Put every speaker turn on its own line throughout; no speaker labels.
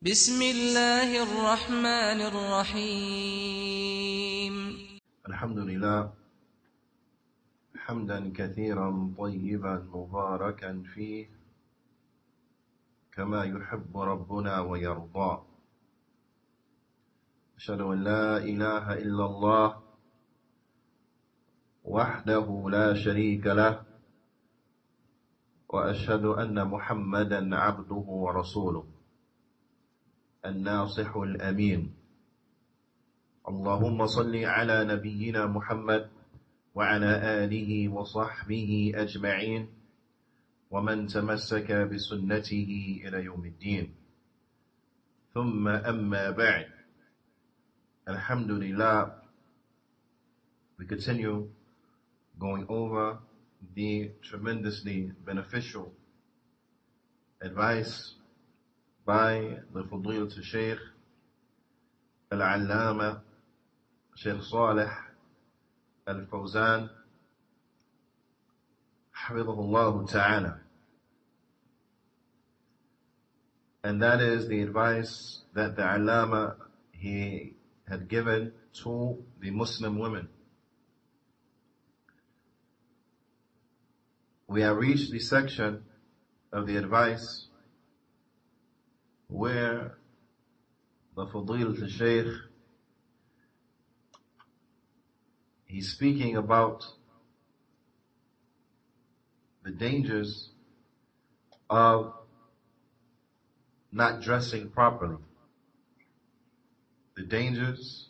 بسم الله الرحمن الرحيم.
الحمد لله حمدا كثيرا طيبا مباركا فيه كما يحب ربنا ويرضى. أشهد أن لا إله إلا الله وحده لا شريك له، وأشهد أن محمدا عبده ورسوله الناصح الأمين. اللهم صل على نبينا محمد وعلى آله وصحبه أجمعين ومن تمسك بسنته إلى يوم الدين. ثم أما بعد. Alhamdulillah, we continue going over the tremendously beneficial advice by the Fadilat Shaykh Al-Allama Shaykh Salih Al-Fawzan Hafidhahullah Ta'ala. And that is the advice that the Allama he had given to the Muslim women. We have reached the section of the advice where the Fadilat Shaykh he's speaking about the dangers of not dressing properly. The dangers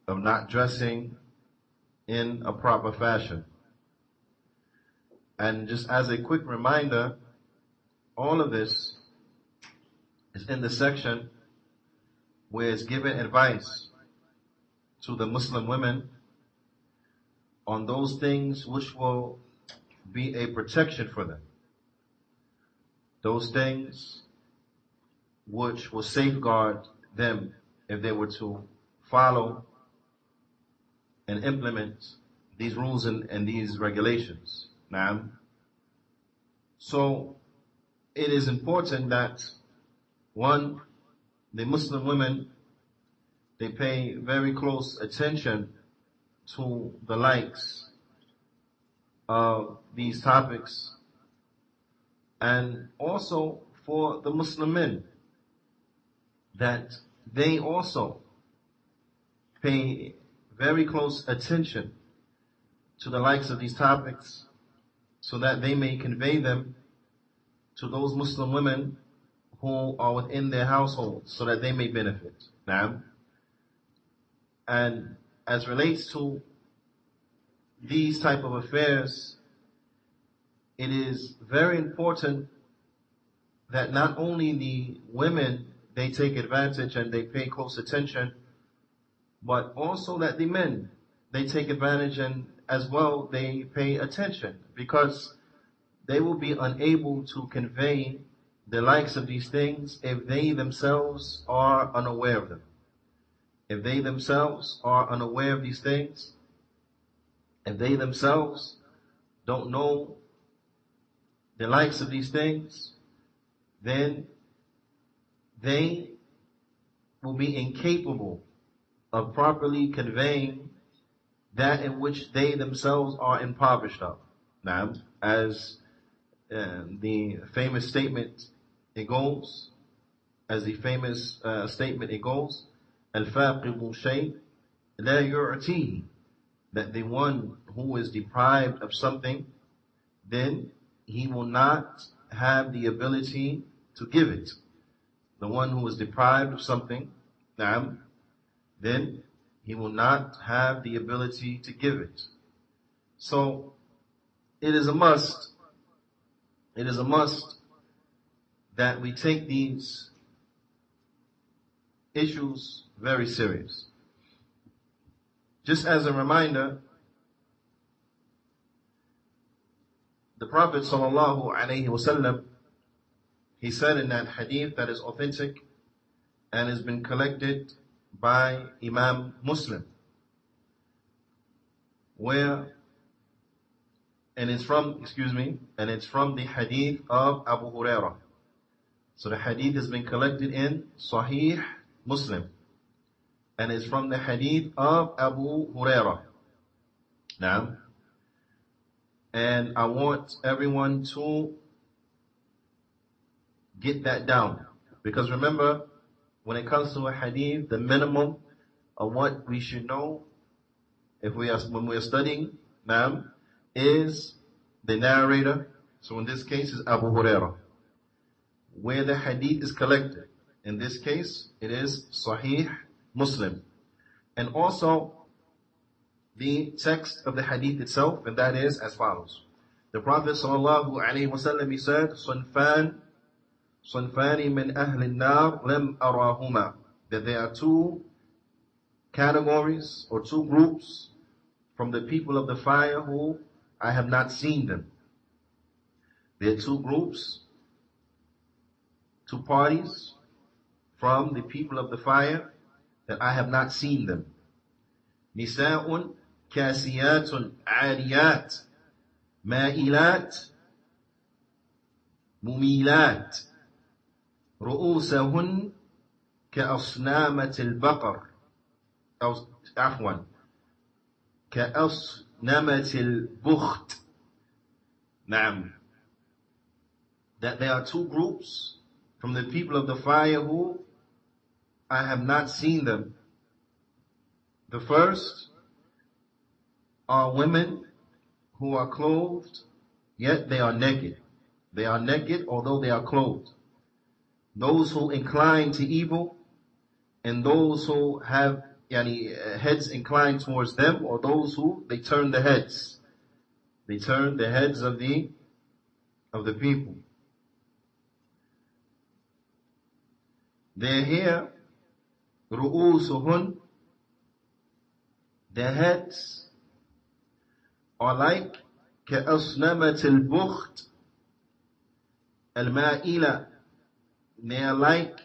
of not dressing in a proper fashion. And just as a quick reminder, all of this is in the section where it's given advice to the Muslim women on those things which will be a protection for them. Those things which will safeguard them if they were to follow and implement these rules and these regulations. Now, so it is important that one, the Muslim women, they pay very close attention to the likes of these topics, and also for the Muslim men, that they also pay very close attention to the likes of these topics so that they may convey them to those Muslim women who are within their households so that they may benefit. Now, and as relates to these type of affairs, it is very important that not only the women they take advantage and they pay close attention, but also that the men they take advantage and as well they pay attention, because they will be unable to convey the likes of these things if they themselves are unaware of them. If they themselves are unaware of these things, if they themselves don't know the likes of these things, then they will be incapable of properly conveying that in which they themselves are impoverished of. Now, as the famous statement it goes, الفاقد شيء لا يعطيه, that the one who is deprived of something, then he will not have the ability to give it. The one who is deprived of something, then he will not have the ability to give it. So it is a must that we take these issues very serious. Just as a reminder, the Prophet ﷺ, he said in that hadith that is authentic and has been collected by Imam Muslim, and it's from the hadith of Abu Hurairah. So the hadith has been collected in Sahih Muslim. And it's from the hadith of Abu Huraira. Now, and I want everyone to get that down. Because remember, when it comes to a hadith, the minimum of what we should know when we are studying, now, is the narrator. So in this case is Abu Huraira. Where the hadith is collected. In this case, it is Sahih Muslim. And also, the text of the hadith itself, and that is as follows. The Prophet ﷺ, he said, صنفان من أهل النار لم أراهما. That there are two categories or two groups from the people of the fire who I have not seen them. There are two groups, two parties from the people of the fire that I have not seen them. نساء كاسيات عاريات مائلات مميلات رؤوسهن كأصنامة البقر أو عفوا كأصنامة البخت. نعم. That there are two groups from the people of the fire who I have not seen them. The first are women who are clothed, yet they are naked. They are naked, although they are clothed. Those who incline to evil, and those who have heads inclined towards them, or those who they turn the heads. They turn the heads of the people. Their hair, ru'usuhun, their heads are like كأصنمة البخت المائلة. They are like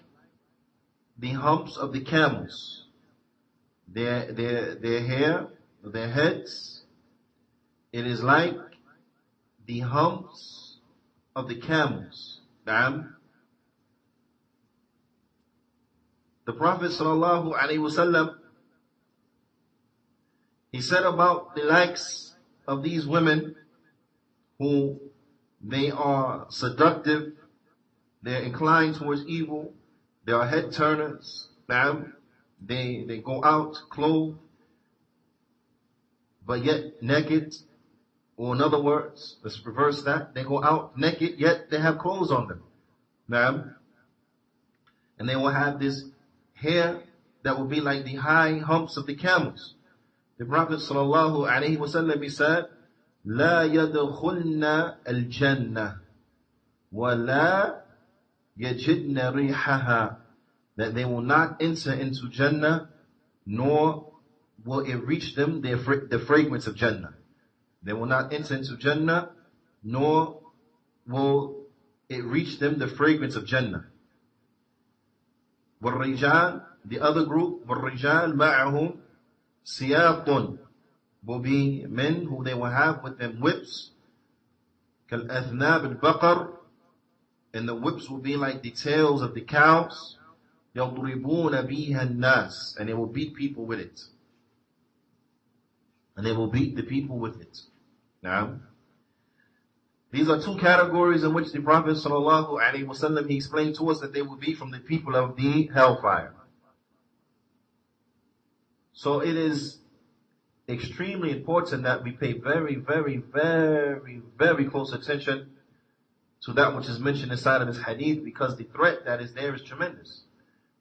the humps of the camels. Their hair, their heads, it is like the humps of the camels. Naam. The Prophet ﷺ, he said about the likes of these women who they are seductive, they're inclined towards evil, they are head turners. Now, they go out clothed, but yet naked. Or in other words, let's reverse that. They go out naked, yet they have clothes on them. Now, and they will have this hair that will be like the high humps of the camels. The Prophet ﷺ, he said, لا يدخلن الجنة ولا يجدن ريحها. That they will not enter into Jannah, nor will it reach them the fragrance of Jannah. They will not enter into Jannah, nor will it reach them the fragrance of Jannah. والرجال, the other group, والرجال معهم سياط, will be men who they will have with them whips, كالأذناب البقر, and the whips will be like the tails of the cows, يضربون بها الناس, and they will beat people with it. And they will beat the people with it. Now, these are two categories in which the Prophet ﷺ, he explained to us that they will be from the people of the hellfire. So it is extremely important that we pay very, very, very, very close attention to that which is mentioned inside of this hadith, because the threat that is there is tremendous.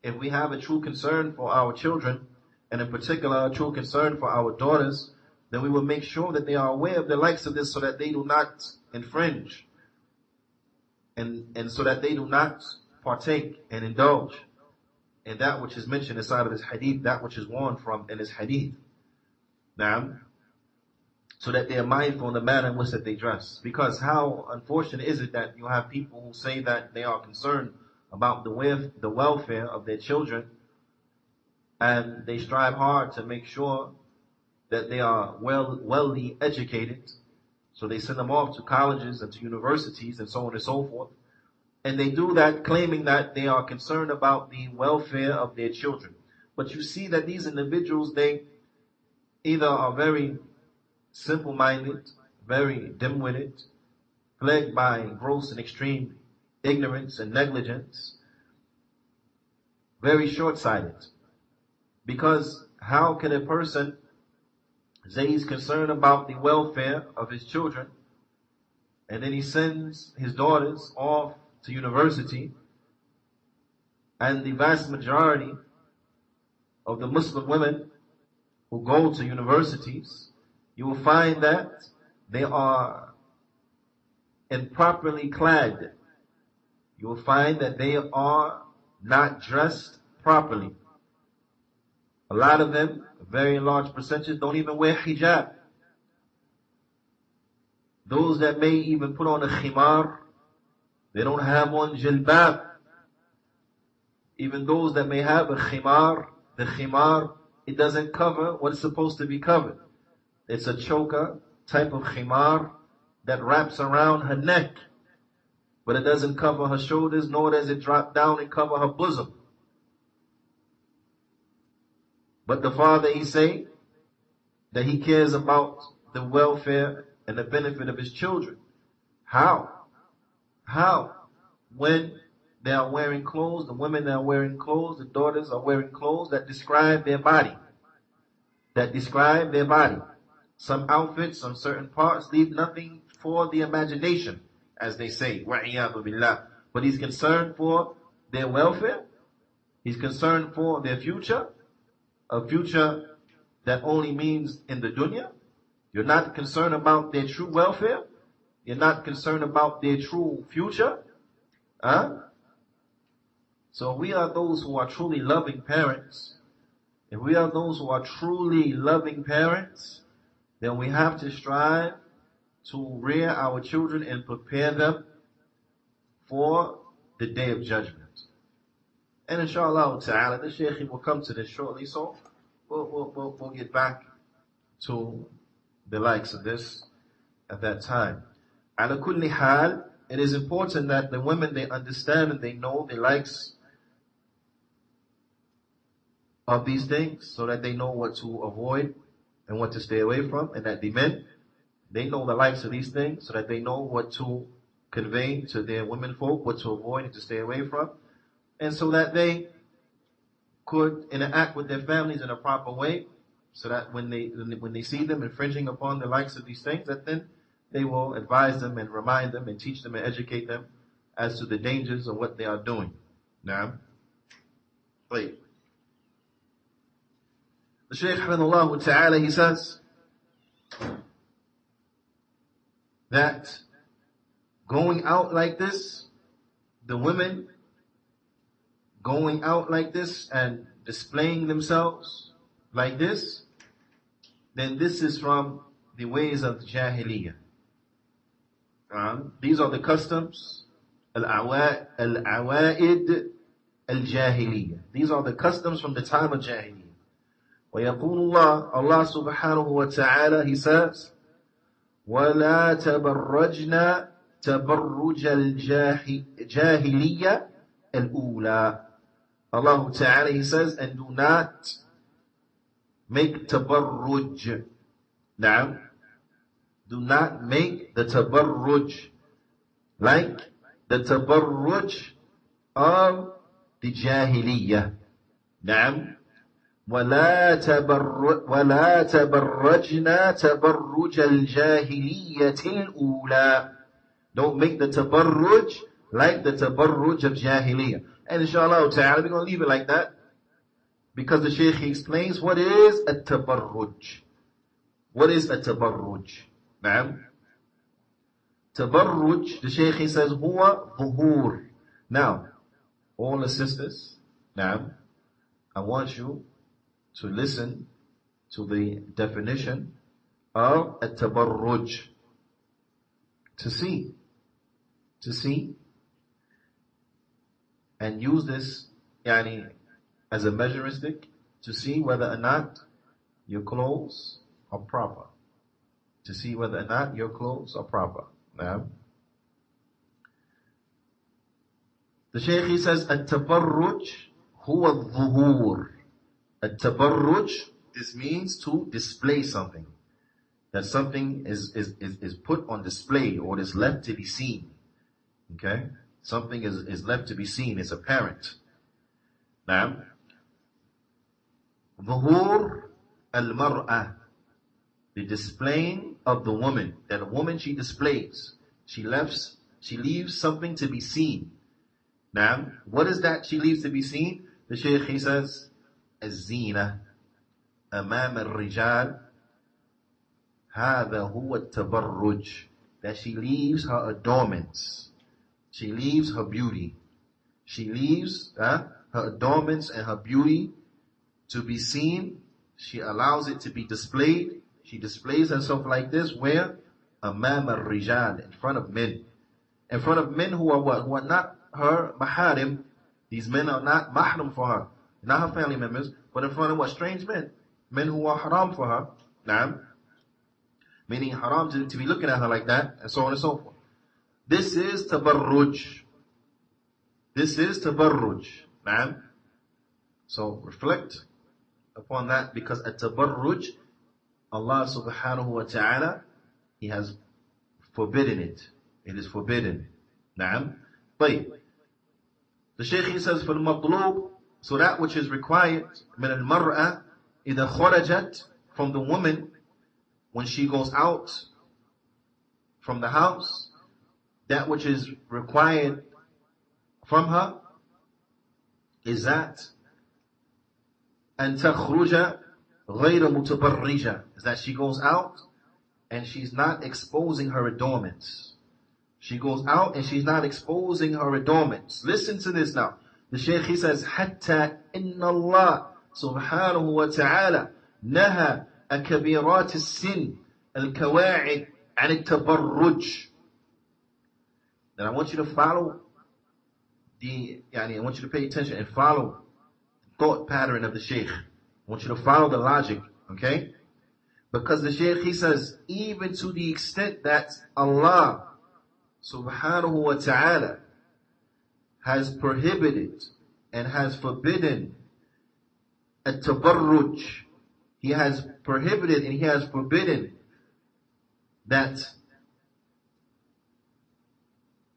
If we have a true concern for our children, and in particular a true concern for our daughters, then we will make sure that they are aware of the likes of this, so that they do not infringe, and so that they do not partake and indulge in that which is mentioned inside of this hadith, that which is warned from in this hadith. Now, so that they are mindful in the manner in which that they dress. Because how unfortunate is it that you have people who say that they are concerned about the welfare of their children, and they strive hard to make sure that they are wellly educated. So they send them off to colleges and to universities and so on and so forth. And they do that claiming that they are concerned about the welfare of their children. But you see that these individuals, they either are very simple-minded, very dim-witted, plagued by gross and extreme ignorance and negligence, very short-sighted. Because how can a person say he's concerned about the welfare of his children, and then he sends his daughters off to university, and the vast majority of the Muslim women who go to universities, you will find that they are improperly clad. You will find that they are not dressed properly. A lot of them, a very large percentage, don't even wear hijab. Those that may even put on a khimar, they don't have on jilbab. Even those that may have a khimar, the khimar, it doesn't cover what is supposed to be covered. It's a choker type of khimar that wraps around her neck, but it doesn't cover her shoulders, nor does it drop down and cover her bosom. But the father, he say that he cares about the welfare and the benefit of his children. How? When they are wearing clothes, the women are wearing clothes, the daughters are wearing clothes that describe their body. Some outfits on certain parts leave nothing for the imagination, as they say. وَعِيَاذُ بِاللَّهِ. But he's concerned for their welfare. He's concerned for their future. A future that only means in the dunya. You're not concerned about their true welfare. You're not concerned about their true future. So we are those who are truly loving parents. If we are those who are truly loving parents, then we have to strive to rear our children and prepare them for the day of judgment. And inshallah ta'ala, the Shaykh will come to this shortly, so we'll get back to the likes of this at that time. Ala kulli hal, it is important that the women, they understand and they know the likes of these things, so that they know what to avoid and what to stay away from, and that the men, they know the likes of these things, so that they know what to convey to their women folk, what to avoid and to stay away from, and so that they could interact with their families in a proper way, so that when they see them infringing upon the likes of these things, that then they will advise them and remind them and teach them and educate them as to the dangers of what they are doing. Now, wait. The Shaykh Hafidhullah Ta'ala, he says that going out like this, the women going out like this and displaying themselves like this, then this is from the ways of Jahiliyyah. These are the customs, al-awa'id al-Jahiliyyah. These are the customs from the time of Jahiliyyah. ويقول الله, Allah subhanahu wa ta'ala, he says, وَلَا تَبَرَّجْنَا تَبَرُّجَ الْجَاهِلِيَّةِ الْأُولَى. Allah ta'ala, he says, and do not make tabarruj. Now, do not make the tabarruj like the tabarruj of the Jahiliyyah. Now, ولا تبرجنا تبرج الجاهلية الأولى. Don't make the tabarruj like the tabarruj of Jahiliyyah. And inshallah ta'ala, we're going to leave it like that, because the Shaykh explains what is a tabarruj. What is a tabarruj? Na'am. Tabarruj, the Shaykh says, huwa dhuhur. Now, all the sisters, na'am, I want you to listen to the definition of a tabarruj. To see, and use this as a measuring stick to see whether or not your clothes are proper. To see whether or not your clothes are proper. Now, The Shaykh, he says, التبرج هو الظهور. التبرج, this means to display something. That something is put on display or is left to be seen. Okay? Something is left to be seen, it's apparent. Now, ظهور المرأة, the displaying of the woman. That a woman, she displays. She leaves something to be seen. Now, what is that she leaves to be seen? The Shaykh, he says, الزينة أمام الرجال هذا هو التبرج. That she leaves her adornments. She leaves her beauty. She leaves her adornments and her beauty to be seen. She allows it to be displayed. She displays herself like this, where? أمام الرجال, in front of men. In front of men who are what? Who are not her maharim. These men are not mahram for her, not her family members, but in front of what? Strange men. Men who are haram for her. Naam. Meaning haram to be looking at her like that, and so on and so forth. This is tabarruj. This is tabarruj. Naam. So reflect upon that, because at tabarruj, Allah subhanahu wa ta'ala, He has forbidden it. It is forbidden. Naam. طيب. The Shaykh, he says, فَالْمَطْلُوبُ, so that which is required, مِنَ الْمَرْأَةِ إِذَا خَرَجَتْ, from the woman, when she goes out from the house, that which is required from her is that أَن تَخْرُجَ غَيْرَ مُتَبَرِّجَ, is that she goes out and she's not exposing her adornments. She goes out and she's not exposing her adornments. Listen to this now. The Shaykh, he says, حَتَّى إِنَّ اللَّهِ سُبْحَانَهُ وَتَعَالَى نَهَى أَكَبِيرَاتِ السِّنِّ الْكَوَاعِدِ عَنِ التَّبَرُّجِ. Then I want you to follow I want you to pay attention and follow the thought pattern of the Shaykh. I want you to follow the logic, okay? Because the Shaykh, he says, even to the extent that Allah subhanahu wa ta'ala has prohibited and has forbidden at-tabarruj. He has prohibited and He has forbidden that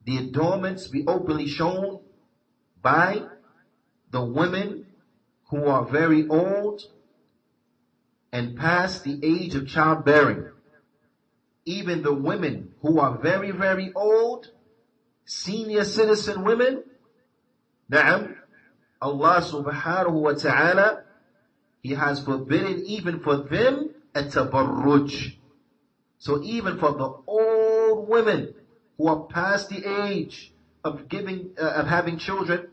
the adornments be openly shown by the women who are very old and past the age of childbearing. Even the women who are very, very old, senior citizen women, na'am, Allah subhanahu wa ta'ala, He has forbidden even for them at-tabarruj. So even for the old women who are past the age of having children,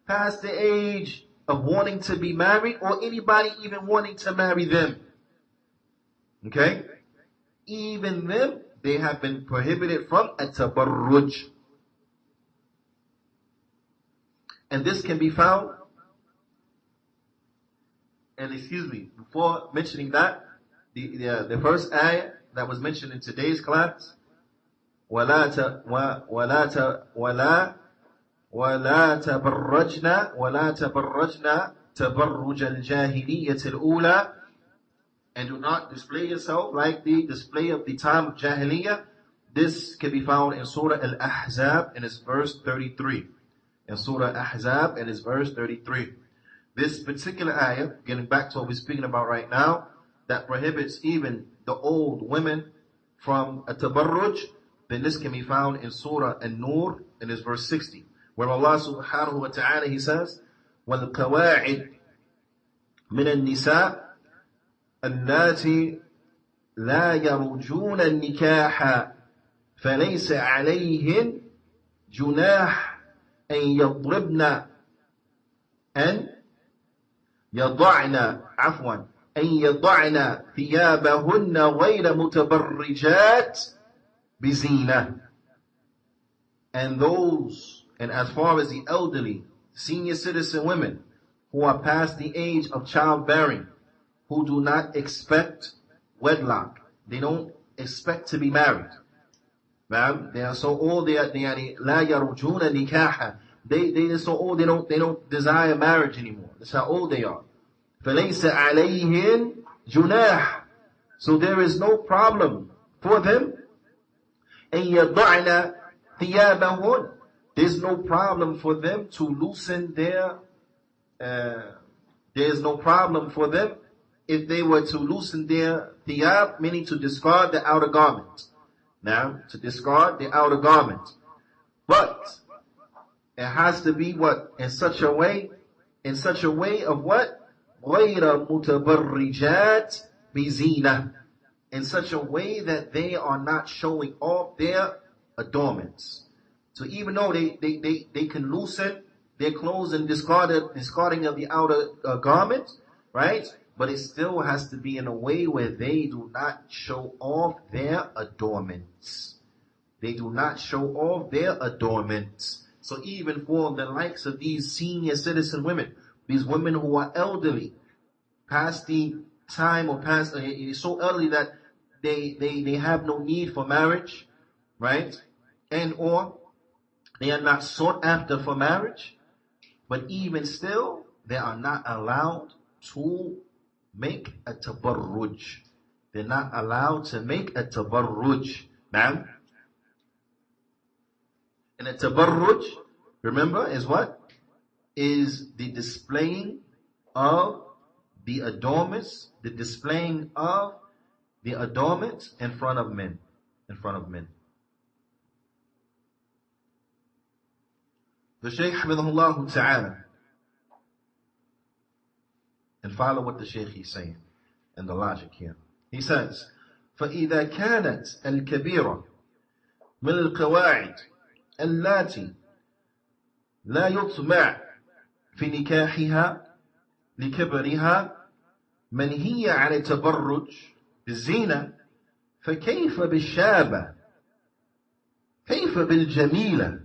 past the age of wanting to be married, or anybody even wanting to marry them. Okay? Even them, they have been prohibited from at-tabarruj. And this can be found, and before mentioning that, the first ayah that was mentioned in today's class, وَلَا تَبَرَّجْنَا تَبَرُّجَ الْجَاهِلِيَّةِ الْأُولَى, and do not display yourself like the display of the time of Jahiliyyah. This can be found in Surah Al-Ahzab in its verse 33. In Surah Ahzab in its verse 33. This particular ayah, getting back to what we're speaking about right now, that prohibits even the old women from a tabarruj, then this can be found in Surah An-Nur in its verse 60, where Allah subhanahu wa ta'ala, He says, وَالْقَوَاعِدْ مِنَ النِّسَاءِ اللاتي لا يرجون النكاح فليس عليهن جناح أن يضعن ثيابهن غير متبرجات بزينة. And as far as the elderly, senior citizen women who are past the age of childbearing, who do not expect wedlock, they don't expect to be married. They are so old, they are لا يرجون نكاحا, They're so old, they don't desire marriage anymore. That's how old they are. فَلَيْسَ عَلَيْهِنْ جُنَاحٌ. So there is no problem for them. أَن يَضَعْنَ ثِيَابَهُنْ. There's no problem for them to loosen their, there's no problem for them if they were to loosen their thiyab, meaning to discard the outer garment. Now, to discard the outer garment. But it has to be what? In such a way of what? غَيْرَ مُتَبَرِّجَاتٍ بِزِينَةٍ. In such a way that they are not showing off their adornments. So even though they can loosen their clothes and discarding of the outer garment, right? But it still has to be in a way where they do not show off their adornments. They do not show off their adornments. So even for the likes of these senior citizen women, these women who are elderly, past the time or past, so elderly that they have no need for marriage, right? And or they are not sought after for marriage, but even still, they are not allowed to make a tabarruj. They're not allowed to make a tabarruj. Ma'am? And a tabarruj, remember, is what? Is the displaying of the adornments, the displaying of the adornments in front of men. In front of men. The Shaykh Hafidhahullah Ta'ala, and follow what the Shaykh is saying and the logic here. He says, فَإِذَا كَانَتْ الْكَبِيرَةِ مِنْ الْقَوَاعِدِ اللَّاتِي لَا يُطْمَعْ في نكاحها لكبرها منهية عن التبرج بالزينة فكيف بالشابة كيف بالجميلة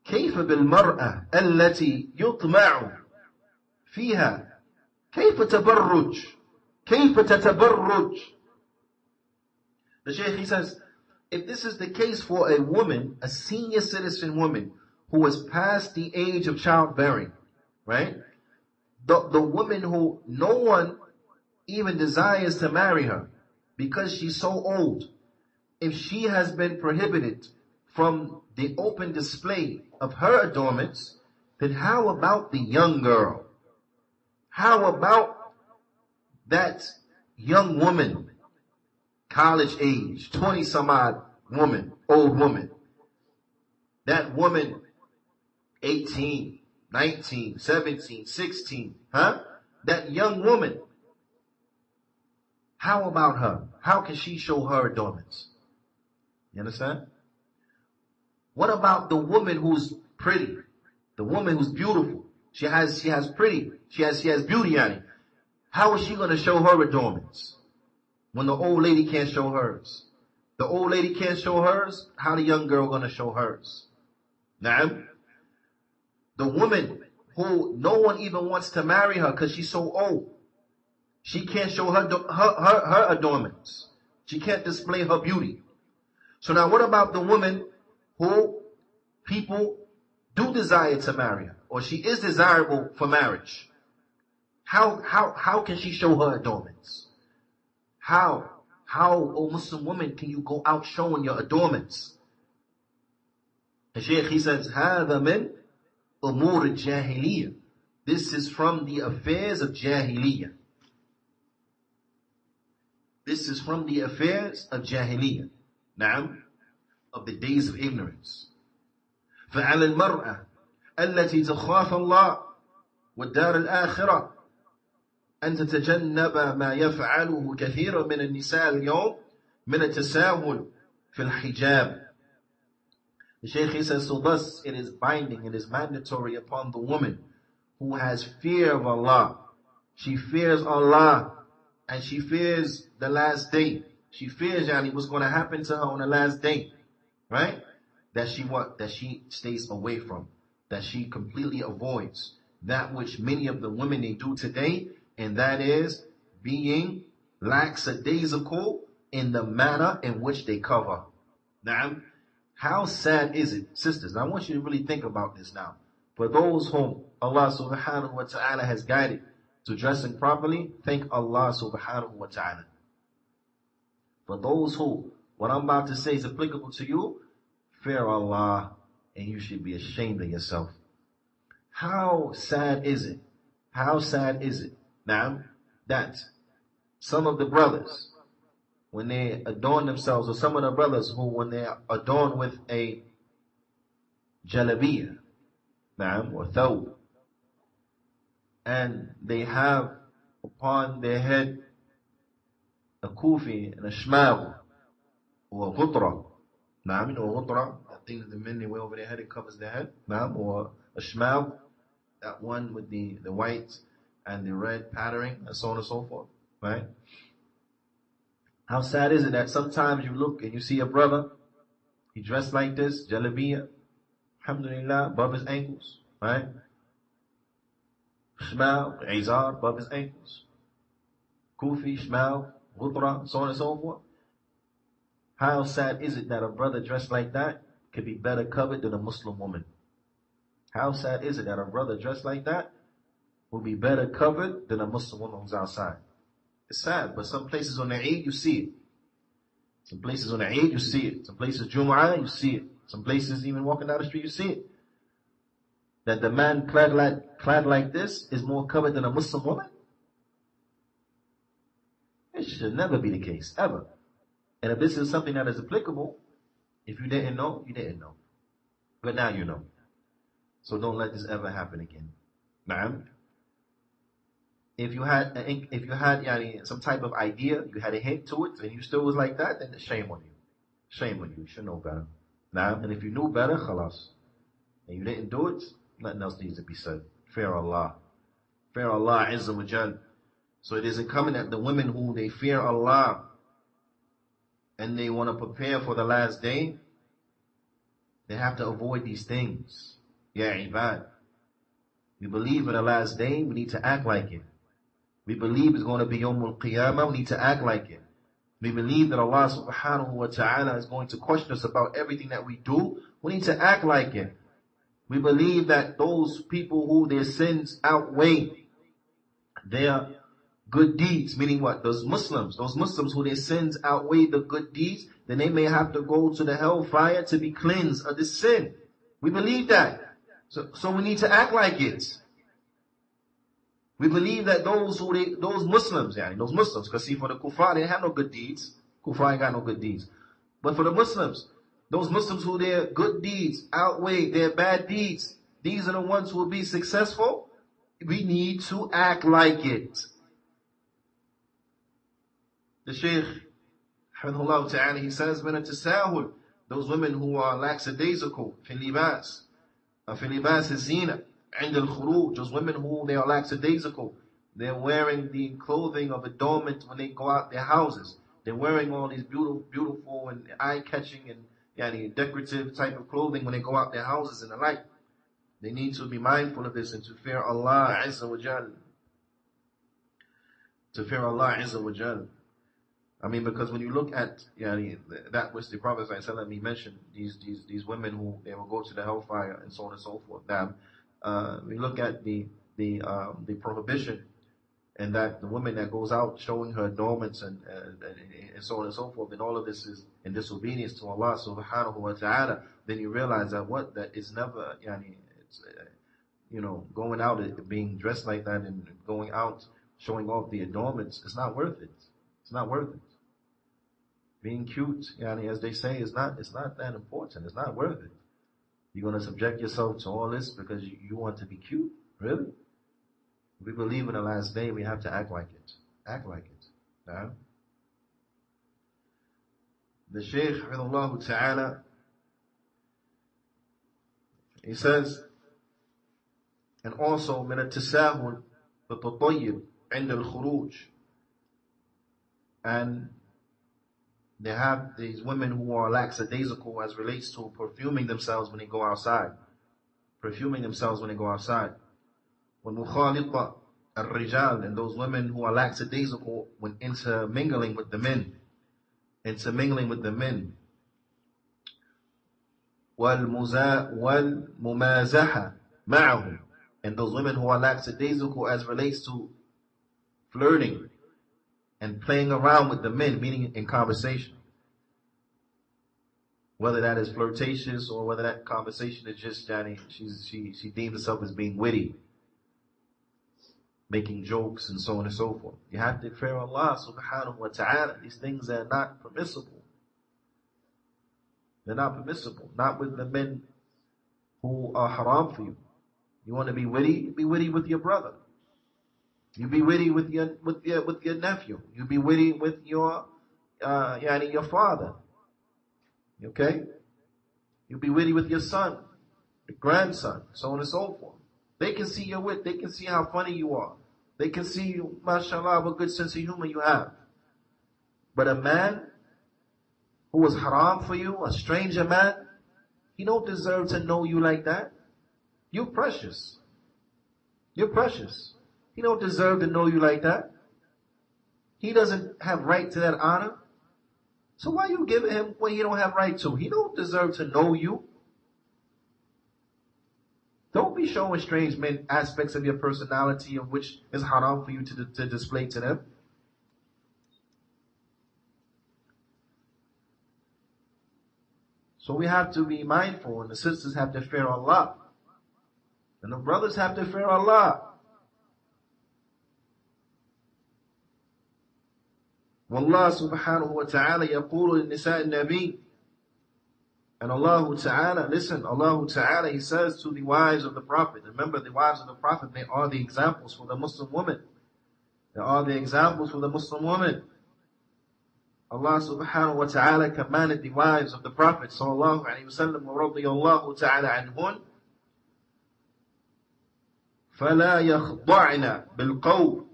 كيف بالمرأة التي يطمع فيها كيف تبرج كيف تتبرج. The Shaykh, he says, if this is the case for a woman, a senior citizen woman who is past the age of childbearing, right? The woman who no one even desires to marry her because she's so old, if she has been prohibited from the open display of her adornments, then how about the young girl? How about that young woman, college age, 20 some odd woman, old woman? That woman, 18, 19, 17, 16, huh? That young woman. How about her? How can she show her adornments? You understand? What about the woman who's pretty? The woman who's beautiful. She has beauty, Juyaanee. How is she going to show her adornments when the old lady can't show hers? The old lady can't show hers. How the young girl going to show hers? Na'am. The woman who no one even wants to marry her because she's so old. She can't show her adornments. She can't display her beauty. So now what about the woman who people do desire to marry her, or she is desirable for marriage? How can she show her adornments? How, O Muslim woman, can you go out showing your adornments? The Shaykh, he says, هذا من أمور الجاهلية. This is from the affairs of Jahiliyyah. This is from the affairs of Jahiliyyah. Na'am, of the days of ignorance. فعلى المرأة التي تخاف الله والدار الآخرة أن تتجنب ما يفعله كثير من النساء اليوم من التساهل في الحجاب. The Shaykh says, so thus it is binding, it is mandatory upon the woman who has fear of Allah. She fears Allah and she fears the last day. She fears, Juyaanee, what's going to happen to her on the last day. Right? That she stays away from. That she completely avoids. That which many of the women they do today, and that is being lackadaisical in the manner in which they cover. Na'am. How sad is it, sisters? I want you to really think about this now. For those whom Allah subhanahu wa ta'ala has guided to dressing properly, thank Allah subhanahu wa ta'ala. For those who, what I'm about to say is applicable to you, fear Allah and you should be ashamed of yourself. How sad is it? How sad is it now that some of the brothers, when they adorn themselves, or some of the brothers who, when they are adorned with a jalabiyah, or thawb, and they have upon their head a kufi and a shmag, or a ghutra, or ghutra, that thing that the men they wear over their head, it covers their head, or a shmag, that one with the white and the red patterning, and so on and so forth, right? How sad is it that sometimes you look and you see a brother, he dressed like this, jalabiyah, alhamdulillah, above his ankles, right? Shmal, izar, above his ankles. Kufi, shmal, ghutra, so on and so forth. How sad is it that a brother dressed like that could be better covered than a Muslim woman? How sad is it that a brother dressed like that will be better covered than a Muslim woman who's outside? It's sad, but some places on the Eid, you see it. Some places on the Eid, you see it. Some places, Jumu'ah, you see it. Some places, even walking down the street, you see it. That the man clad like this is more covered than a Muslim woman? It should never be the case, ever. And if this is something that is applicable, if you didn't know, you didn't know. But now you know. So don't let this ever happen again. Ma'am. If you had some type of idea, you had a hint to it, and you still was like that, then shame on you. Shame on you. You should know better. Now, and if you knew better, khalas. And you didn't do it, nothing else needs to be said. Fear Allah. Fear Allah Azza wa Jal. So it is incumbent that the women who they fear Allah and they want to prepare for the last day, they have to avoid these things. Ya ibad. We believe in the last day, we need to act like it. We believe it's going to be Yawmul Qiyamah, we need to act like it. We believe that Allah subhanahu wa ta'ala is going to question us about everything that we do, we need to act like it. We believe that those people who their sins outweigh their good deeds, meaning what? Those Muslims who their sins outweigh the good deeds, then they may have to go to the hellfire to be cleansed of this sin. We believe that. So we need to act like it. We believe that those Muslims, because see, for the kuffar, they have no good deeds. Kuffar ain't got no good deeds. But for the Muslims, those Muslims who their good deeds outweigh their bad deeds, these are the ones who will be successful. We need to act like it. The Shaykh, Hafidhullah Ta'ala, he says, من التساهل, those women who are lackadaisical, في اللباس, في لباس الزينة, عند الخروج, those women who they are lackadaisical, they're wearing the clothing of adornment when they go out their houses. They're wearing all these beautiful and eye-catching and decorative type of clothing when they go out their houses and the like. They need to be mindful of this and to fear Allah Azza wa Jal. To fear Allah Azza wa Jal. I mean, because when you look at that which the Prophet ﷺ mentioned, these women who they will go to the hellfire and so on and so forth. Now, we look at the prohibition, and that the woman that goes out showing her adornments and so on and so forth, and all of this is in disobedience to Allah Subhanahu wa Taala. Then you realize that is never it's going out being dressed like that and going out showing off the adornments. It's not worth it. It's not worth it. Being cute, as they say, it's not that important. It's not worth it. You're going to subject yourself to all this because you want to be cute? Really? We believe in the last day, we have to act like it. Act like it. Now, the Shaykh, Hafidhullah Ta'ala, he says, and also, من التساهل بالتطيب عند الخروج. And they have these women who are lackadaisical as relates to perfuming themselves when they go outside. Perfuming themselves when they go outside. وَالْمُخَالِطَ الرِّجَالِ, and those women who are lackadaisical when intermingling with the men. Intermingling with the men. وَالْمُمَازَحَةِ مَعَهُمْ. And those women who are lackadaisical as relates to flirting and playing around with the men, meaning in conversation. Whether that is flirtatious or whether that conversation is just, she deems herself as being witty, making jokes and so on and so forth. You have to fear Allah subhanahu wa ta'ala. These things are not permissible. They're not permissible. Not with the men who are haram for you. You want to be witty? Be witty with your brother. You be witty with your nephew. You be witty with your father. Okay? You be witty with your son, your grandson, so on and so forth. They can see your wit. They can see how funny you are. They can see, mashallah, what good sense of humor you have. But a man who was haram for you, a stranger man, he don't deserve to know you like that. You're precious. You're precious. He don't deserve to know you like that. He doesn't have right to that honor. So why you giving him what he don't have right to? He don't deserve to know you. Don't be showing strange men aspects of your personality of which is haram for you to display to them. So we have to be mindful, and the sisters have to fear Allah. And the brothers have to fear Allah. والله سبحانه وتعالى يقول للنساء النبي. And Allah Ta'ala, listen, Allah Ta'ala, He says to the wives of the Prophet. Remember, the wives of the Prophet, they are the examples for the Muslim woman. They are the examples for the Muslim woman. Allah Subhanahu wa Ta'ala commanded the wives of the Prophet Sallallahu Alaihi Wasallam وَرَضِيَ اللَّهُ تَعَالَى عَنْهُنْ فَلَا يَخْضَعْنَ بِالْقَوْلِ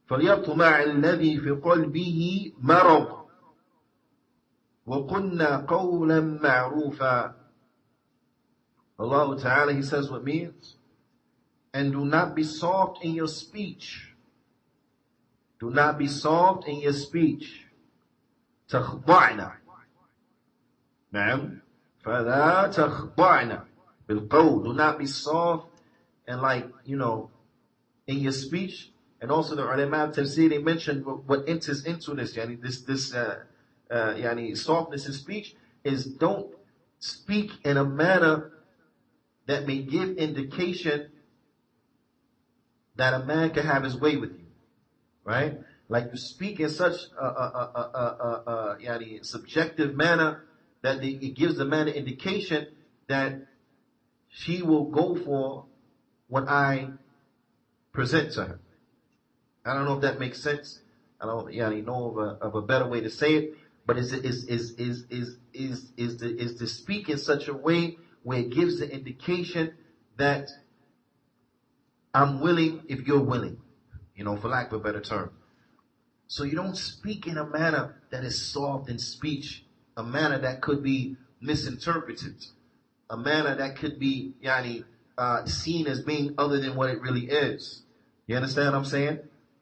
فَلْيَطْمَعِ الَّذِي فِي قَلْبِهِ مَرَضٌ وَقُلْنَا قَوْلًا مَعْرُوفًا. Allah Ta'ala, He says what means, and do not be soft in your speech. Do not be soft in your speech. تَخْضَعْنَا نعم فَلَا تَخْضَعْنَا بِالْقَوْلِ. Do not be soft and in your speech. And also the ulama of tafsir, they mentioned what enters into this. Softness in speech is don't speak in a manner that may give indication that a man can have his way with you, right? Like you speak in such a subjective manner that it gives the man an indication that she will go for what I present to her. I don't know if that makes sense. I don't know of a better way to say it, but is to speak in such a way where it gives the indication that I'm willing if you're willing, for lack of a better term. So you don't speak in a manner that is soft in speech, a manner that could be misinterpreted, a manner that could be seen as being other than what it really is. You understand what I'm saying?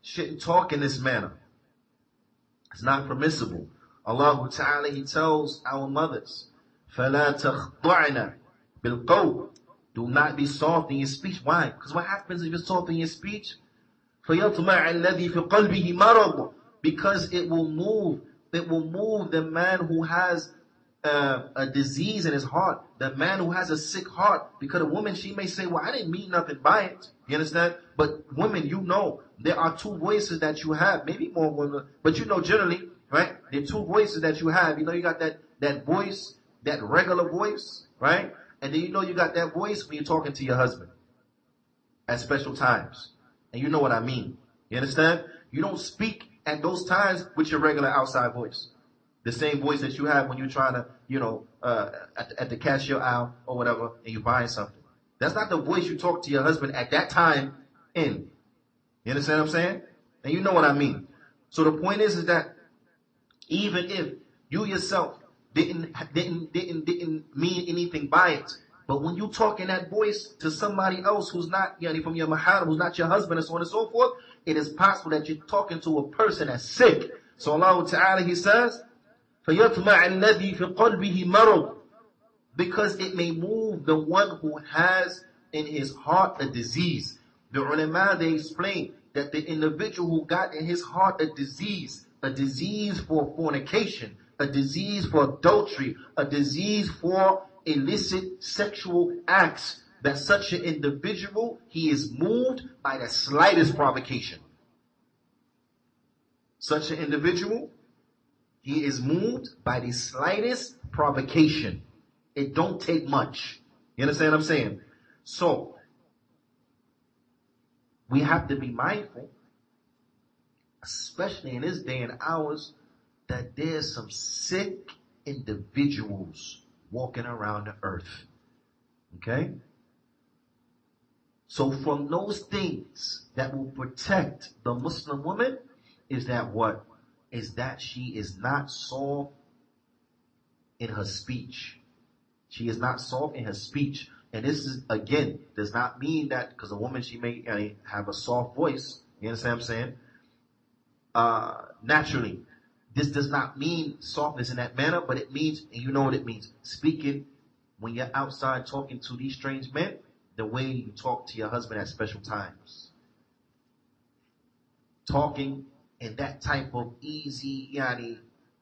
Shouldn't talk in this manner. It's not permissible. Allah Ta'ala, He tells our mothers, فَلَا تَخْضَعْنَا بِالْقَوْلِ. Do not be soft in your speech. Why? Because what happens if you're soft in your speech? فَيَطْمَعَ الَّذِي فِي قَلْبِهِ مَرَضٌ. Because it will move the man who has a disease in his heart, the man who has a sick heart. Because a woman, she may say, well, I didn't mean nothing by it. You understand? But women, there are two voices that you have, maybe more women, but generally, right? There are two voices that you have. You got that voice, that regular voice, right? And then you got that voice when you're talking to your husband at special times. And you know what I mean. You understand? You don't speak at those times with your regular outside voice. The same voice that you have when you're trying to, at the cashier aisle or whatever, and you're buying something. That's not the voice you talk to your husband at that time in. You understand what I'm saying? And you know what I mean. So the point is that even if you yourself didn't mean anything by it, but when you talk in that voice to somebody else who's not from your maharam, who's not your husband, and so on and so forth, it is possible that you're talking to a person that's sick. So Allah Ta'ala, He says, فَيَطْمَعَ الَّذِي فِي قَلْبِهِ مَرَضٌ, because it may move the one who has in his heart a disease. The ulama, they explain that the individual who got in his heart a disease for fornication, a disease for adultery, a disease for illicit sexual acts, that such an individual, he is moved by the slightest provocation. Such an individual, he is moved by the slightest provocation. It don't take much. You understand what I'm saying? So, we have to be mindful, especially in this day and hours, that there's some sick individuals walking around the earth. Okay? So from those things that will protect the Muslim woman is that what? Is that she is not soft in her speech. She is not soft in her speech. And this is, again, does not mean that because a woman, she may have a soft voice. You understand what I'm saying? Naturally. This does not mean softness in that manner, but it means, and you know what it means, speaking when you're outside talking to these strange men, the way you talk to your husband at special times. Talking in that type of easy,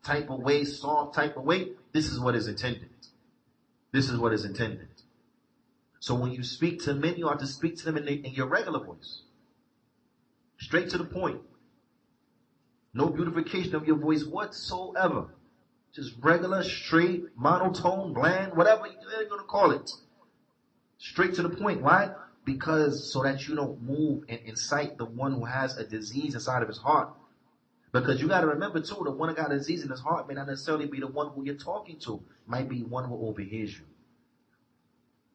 type of way, soft type of way, this is what is intended. This is what is intended. So when you speak to men, you have to speak to them in your regular voice. Straight to the point. No beautification of your voice whatsoever. Just regular, straight, monotone, bland, whatever you're going to call it. Straight to the point. Why? Because so that you don't move and incite the one who has a disease inside of his heart. Because you got to remember too, the one who got a disease in his heart may not necessarily be the one who you're talking to. Might be one who overhears you.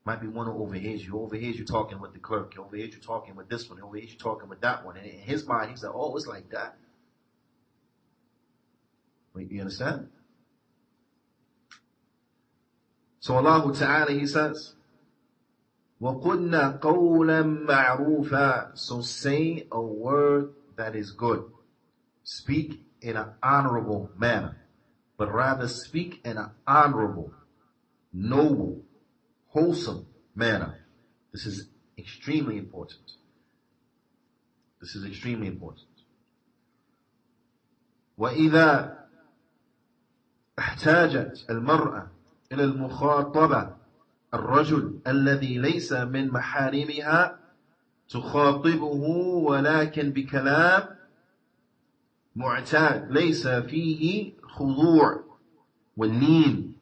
Might be one who overhears you. Overhears you talking with the clerk. He overhears you talking with this one. He overhears you talking with that one. And in his mind, he's like, oh, it's like that. Wait, you understand? So Allah Ta'ala, He says, وَقُلْنَا قَوْلًا مَعْرُوفًا. So say a word that is good. Speak in an honorable manner. But rather speak in an honorable, noble, wholesome manner. This is extremely important. This is extremely important. وَإِذَا احتاجت المرأة إلى المخاطبة الرجل الذي ليس من محارمها تخاطبه ولكن بكلام معتاد ليس فيه خضوع واللين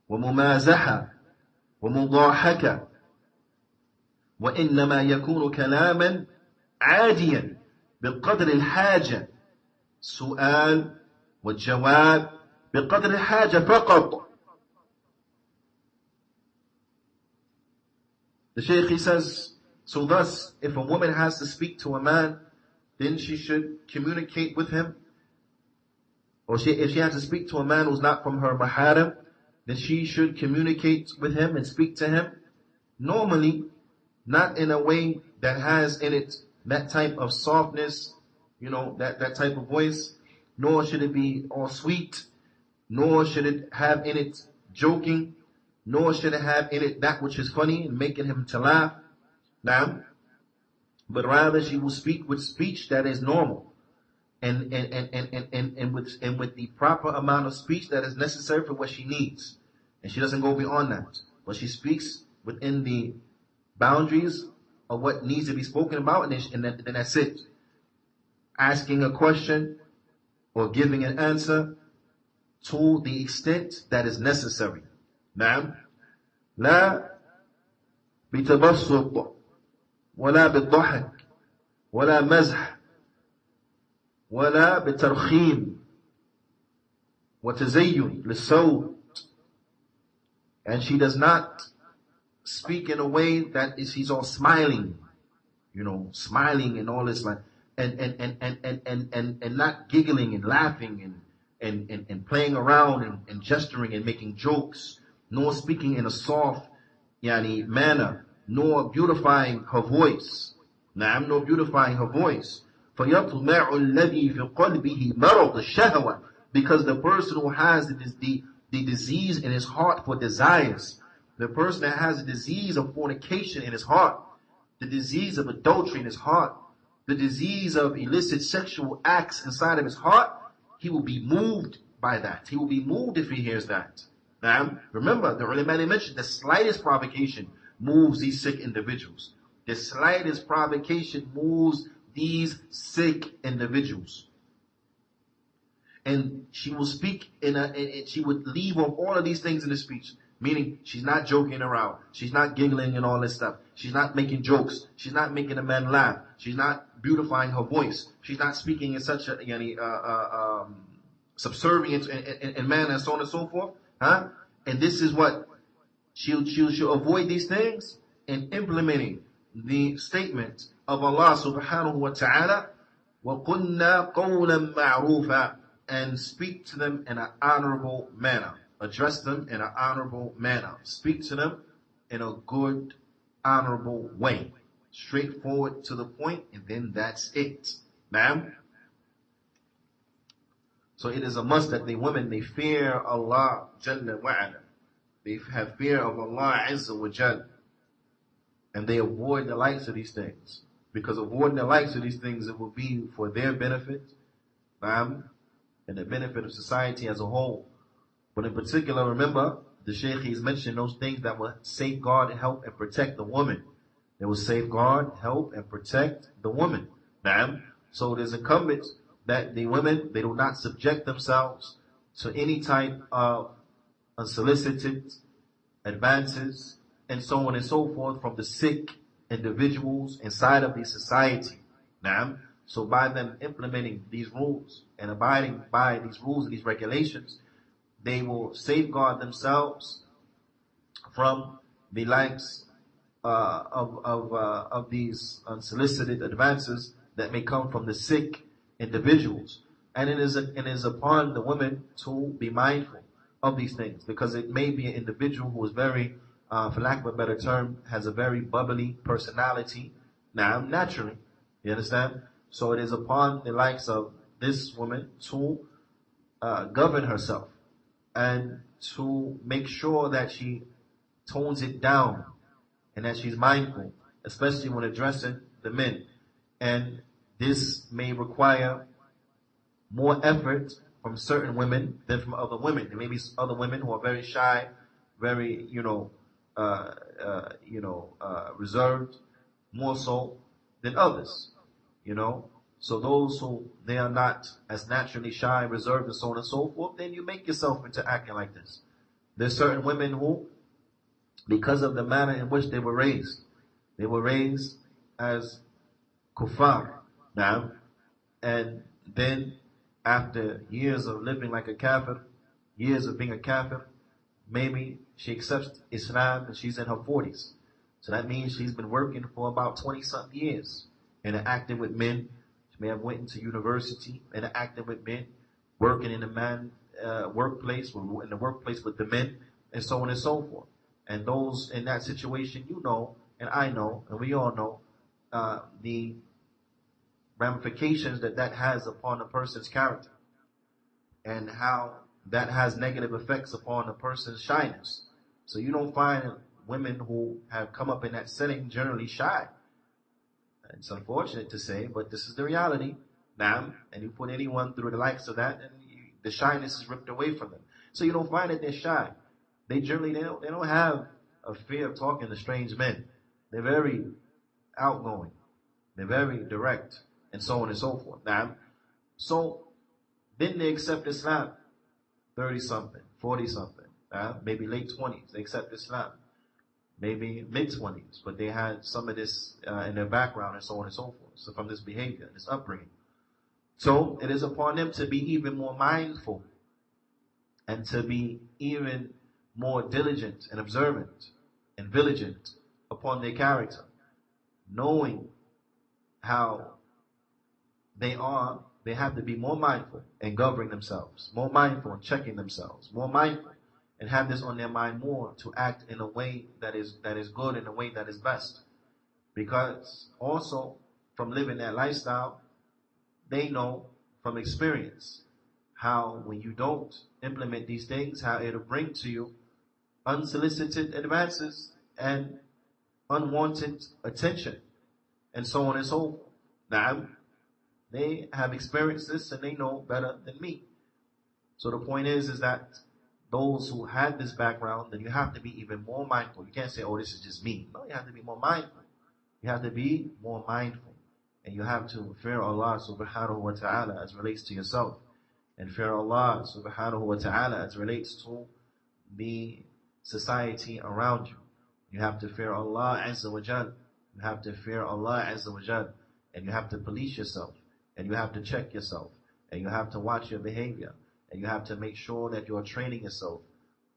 وممازحة ومضاحكة وإنما يكون كلاما عاديا بقدر الحاجة سؤال والجواب بقدر الحاجة فقط. The Shaykh, he says, so thus, if a woman has to speak to a man, then she should communicate with him. Or if she has to speak to a man who's not from her maharam, then she should communicate with him and speak to him. Normally, not in a way that has in it that type of softness, that type of voice, nor should it be all sweet, nor should it have in it joking, nor should it have in it that which is funny and making him to laugh. Now, but rather she will speak with speech that is normal and with the proper amount of speech that is necessary for what she needs. And she doesn't go beyond that. But she speaks within the boundaries of what needs to be spoken about, and then that's it. Asking a question or giving an answer to the extent that is necessary. نعم لا بتبسط ولا بالضحك ولا مزح ولا بترخيم وتزين للصوت. And she does not speak in a way that she's all smiling, smiling and all this, like, and not giggling and laughing and playing around and gesturing and making jokes, nor speaking in a soft manner, nor beautifying her voice. نعم, nor beautifying her voice. فَيَطْمَعُ الَّذِي فِي قَلْبِهِ مَرَضُ الشَّهْوَةِ. Because the person who has the disease in his heart for desires, the person that has a disease of fornication in his heart, the disease of adultery in his heart, the disease of illicit sexual acts inside of his heart, he will be moved by that. He will be moved if he hears that. Now, remember, the ulama mentioned the slightest provocation moves these sick individuals. The slightest provocation moves these sick individuals. And she will speak and she would leave on all of these things in the speech. Meaning, she's not joking around. She's not giggling and all this stuff. She's not making jokes. She's not making a man laugh. She's not beautifying her voice. She's not speaking in such a subservient and manner and so on and so forth. Huh? And this is what she'll avoid these things in implementing the statement of Allah subhanahu wa ta'ala, وَقُلْنَا قَوْلًا مَعْرُوفًا, and speak to them in an honorable manner. Address them in an honorable manner. Speak to them in a good, honorable way. Straightforward to the point, and then that's it. Ma'am? So it is a must that the women, they fear Allah Jalla wa'ala. They have fear of Allah Azza wa Jal. And they avoid the likes of these things. Because avoiding the likes of these things, it will be for their benefit, ma'am, and the benefit of society as a whole. But in particular, remember, the Shaykh has mentioned those things that will safeguard, help, and protect the woman. They will safeguard, help, and protect the woman. Ma'am. So it is incumbent that the women, they do not subject themselves to any type of unsolicited advances and so on and so forth from the sick individuals inside of the society. Ma'am. So by them implementing these rules and abiding by these rules and these regulations, they will safeguard themselves from the likes of these unsolicited advances that may come from the sick individuals. And it is upon the women to be mindful of these things, because it may be an individual who is very, for lack of a better term, has a very bubbly personality, naturally. You understand? So it is upon the likes of this woman to govern herself and to make sure that she tones it down and that she's mindful, especially when addressing the men. And this may require more effort from certain women than from other women. There may be other women who are very shy, very, reserved, more so than others, So those who, they are not as naturally shy, reserved, and so on and so forth, then you make yourself into acting like this. There's certain women who, because of the manner in which they were raised as kuffar. Now, and then after years of living like a kafir, years of being a kafir, maybe she accepts Islam and she's in her 40s. So that means she's been working for about 20-something years, interacting with men. She may have went into university, interacting with men, working in the workplace, in the workplace with the men, and so on and so forth. And those in that situation, and I know, and we all know, the ramifications that has upon a person's character, and how that has negative effects upon a person's shyness. So you don't find women who have come up in that setting generally shy. It's unfortunate to say, but this is the reality. Now, and you put anyone through the likes of that, and the shyness is ripped away from them. So you don't find that they're shy. They generally, they don't have a fear of talking to strange men. They're very outgoing. They're very direct, and so on and so forth. Now, so then they accept Islam, 30-something, 40-something, maybe late 20s. They accept Islam, maybe mid-20s, but they had some of this in their background and so on and so forth. So from this behavior, this upbringing. So it is upon them to be even more mindful and to be even more diligent and observant and vigilant upon their character, knowing how they have to be more mindful and governing themselves, more mindful and checking themselves, more mindful and have this on their mind more to act in a way that is good, in a way that is best. Because also from living that lifestyle, they know from experience how when you don't implement these things, how it'll bring to you unsolicited advances and unwanted attention, and so on and so forth. Now, they have experienced this and they know better than me. So the point is that those who had this background, then you have to be even more mindful. You can't say, oh, this is just me. No, you have to be more mindful. You have to be more mindful. And you have to fear Allah subhanahu wa ta'ala as relates to yourself. And fear Allah subhanahu wa ta'ala as relates to the society around you. You have to fear Allah azza wa jal. You have to fear Allah azza wa jal. And you have to police yourself. And you have to check yourself. And you have to watch your behavior. And you have to make sure that you are training yourself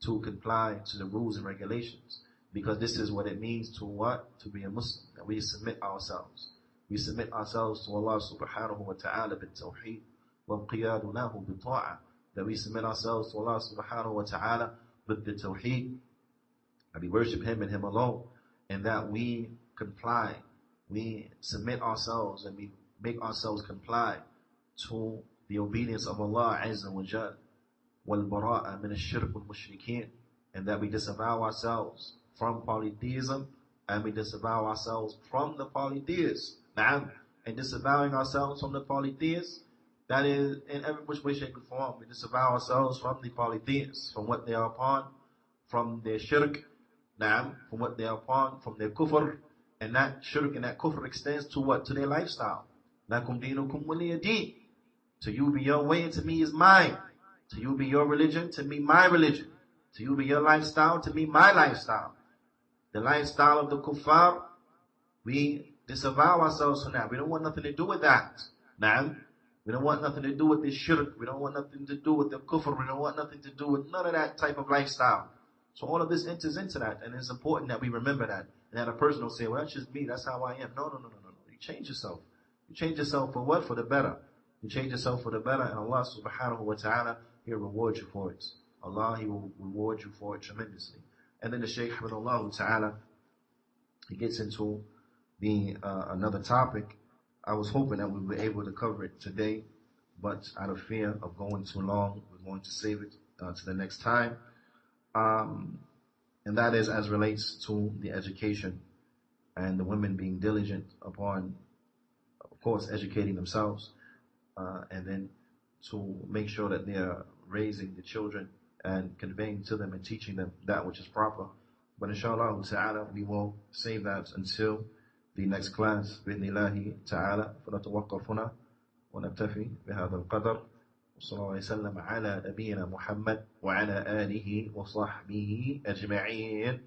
to comply to the rules and regulations. Because this is what it means to what? To be a Muslim. That we submit ourselves. We submit ourselves to Allah subhanahu wa ta'ala bit-tawheed wal-qiyadu lahu bit-ta'ah. That we submit ourselves to Allah subhanahu wa ta'ala with the tawheed. And we worship Him and Him alone. And that we comply. We submit ourselves and we make ourselves comply to the obedience of Allah Azza wa Jal, wal-bara'a min ash-shirk wal-mushrikeen, and that we disavow ourselves from polytheism and we disavow ourselves from the polytheists. Na'am. And disavowing ourselves from the polytheists, that is in every which way, shape, and form. We disavow ourselves from the polytheists, from what they are upon, from their shirk, na'am, from what they are upon, from their kufr, and that shirk and that kufr extends to what? To their lifestyle. Lakum dinukum waliya deen. To you be your way and to me is mine. To you be your religion, to me my religion. To you be your lifestyle, to me my lifestyle. The lifestyle of the kuffar, we disavow ourselves from that. We don't want nothing to do with that. Na'am. We don't want nothing to do with the shirk. We don't want nothing to do with the kufr. We don't want nothing to do with none of that type of lifestyle. So all of this enters into that, and it's important that we remember that. And that a person will say, well, that's just me, that's how I am. No. You change yourself. You change yourself for what? For the better. You change yourself for the better, and Allah subhanahu wa ta'ala, He'll reward you for it. Allah, He will reward you for it tremendously. And then the Shaykh Hamdulillah ta'ala, he gets into the another topic. I was hoping that we were able to cover it today, but out of fear of going too long, we're going to save it to the next time. And that is as relates to the education and the women being diligent upon, of course, educating themselves, and then to make sure that they are raising the children and conveying to them and teaching them that which is proper. But inshallah ta'ala, we will save that until the next class. بإذن تعالى فنتوقف هنا ونكتفي بهذا القدر. وصلى الله وسلم على نبينا محمد وعلى آله وصحبه أجمعين.